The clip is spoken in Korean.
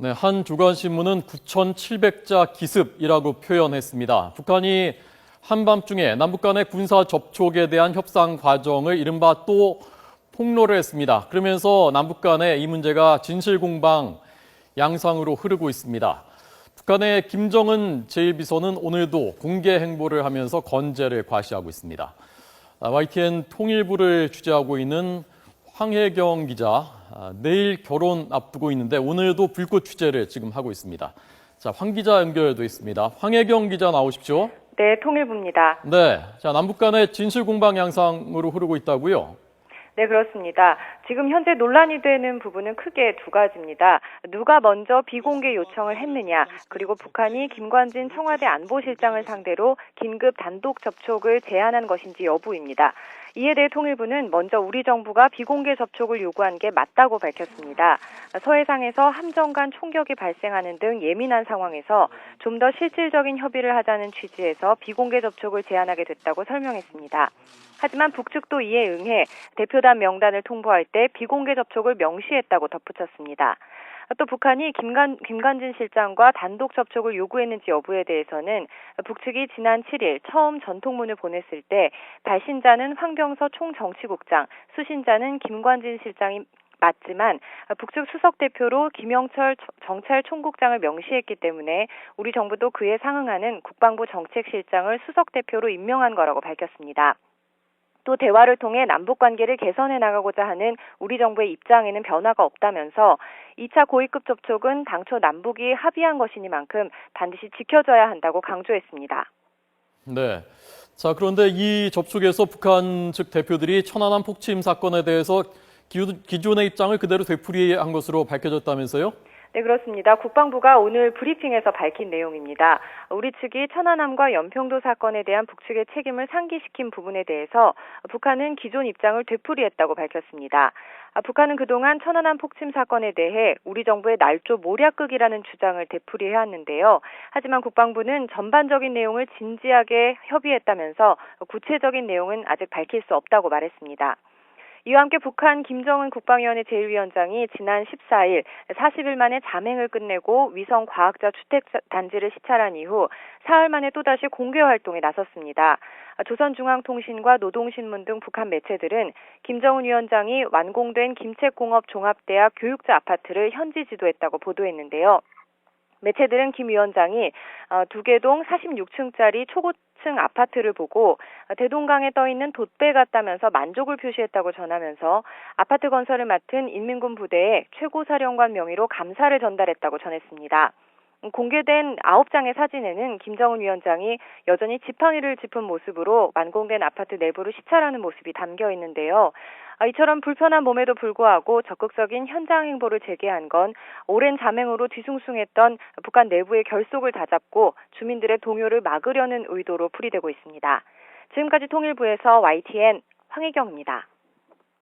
네, 한 주간신문은 9,700자 기습이라고 표현했습니다. 북한이 한밤중에 남북 간의 군사 접촉에 대한 협상 과정을 이른바 또 폭로를 했습니다. 그러면서 남북 간의 이 문제가 진실공방 양상으로 흐르고 있습니다. 북한의 김정은 제1비서는 오늘도 공개 행보를 하면서 건재를 과시하고 있습니다. YTN 통일부를 취재하고 있는 황혜경 기자, 내일 결혼 앞두고 있는데 오늘도 불꽃 취재를 지금 하고 있습니다. 자, 황 기자 연결돼 있습니다. 황혜경 기자 나오십시오. 네, 통일부입니다. 네, 자, 남북 간의 진실 공방 양상으로 흐르고 있다고요? 네, 그렇습니다. 지금 현재 논란이 되는 부분은 크게 두 가지입니다. 누가 먼저 비공개 요청을 했느냐, 그리고 북한이 김관진 청와대 안보실장을 상대로 긴급 단독 접촉을 제안한 것인지 여부입니다. 이에 대해 통일부는 먼저 우리 정부가 비공개 접촉을 요구한 게 맞다고 밝혔습니다. 서해상에서 함정 간 총격이 발생하는 등 예민한 상황에서 좀 더 실질적인 협의를 하자는 취지에서 비공개 접촉을 제안하게 됐다고 설명했습니다. 하지만 북측도 이에 응해 대표단 명단을 통보할 때 비공개 접촉을 명시했다고 덧붙였습니다. 또 북한이 김관진 실장과 단독 접촉을 요구했는지 여부에 대해서는 북측이 지난 7일 처음 전통문을 보냈을 때 발신자는 황병서 총정치국장, 수신자는 김관진 실장이 맞지만 북측 수석 대표로 김영철 정찰총국장을 명시했기 때문에 우리 정부도 그에 상응하는 국방부 정책실장을 수석 대표로 임명한 거라고 밝혔습니다. 또 대화를 통해 남북관계를 개선해 나가고자 하는 우리 정부의 입장에는 변화가 없다면서 2차 고위급 접촉은 당초 남북이 합의한 것이니만큼 반드시 지켜져야 한다고 강조했습니다. 네. 자, 그런데 이 접촉에서 북한 측 대표들이 천안함 폭침 사건에 대해서 기존의 입장을 그대로 되풀이한 것으로 밝혀졌다면서요? 네, 그렇습니다. 국방부가 오늘 브리핑에서 밝힌 내용입니다. 우리 측이 천안함과 연평도 사건에 대한 북측의 책임을 상기시킨 부분에 대해서 북한은 기존 입장을 되풀이했다고 밝혔습니다. 북한은 그동안 천안함 폭침 사건에 대해 우리 정부의 날조 모략극이라는 주장을 되풀이해왔는데요. 하지만 국방부는 전반적인 내용을 진지하게 협의했다면서 구체적인 내용은 아직 밝힐 수 없다고 말했습니다. 이와 함께 북한 김정은 국방위원회 제1위원장이 지난 14일 40일 만에 잠행을 끝내고 위성 과학자 주택단지를 시찰한 이후 사흘 만에 또다시 공개 활동에 나섰습니다. 조선중앙통신과 노동신문 등 북한 매체들은 김정은 위원장이 완공된 김책공업종합대학 교육자 아파트를 현지 지도했다고 보도했는데요. 매체들은 김 위원장이 두개동 46층짜리 초고층 아파트를 보고 대동강에 떠있는 돛배 같다면서 만족을 표시했다고 전하면서 아파트 건설을 맡은 인민군 부대에 최고사령관 명의로 감사를 전달했다고 전했습니다. 공개된 9장의 사진에는 김정은 위원장이 여전히 지팡이를 짚은 모습으로 완공된 아파트 내부를 시찰하는 모습이 담겨 있는데요. 이처럼 불편한 몸에도 불구하고 적극적인 현장 행보를 재개한 건 오랜 잠행으로 뒤숭숭했던 북한 내부의 결속을 다잡고 주민들의 동요를 막으려는 의도로 풀이되고 있습니다. 지금까지 통일부에서 YTN 황혜경입니다.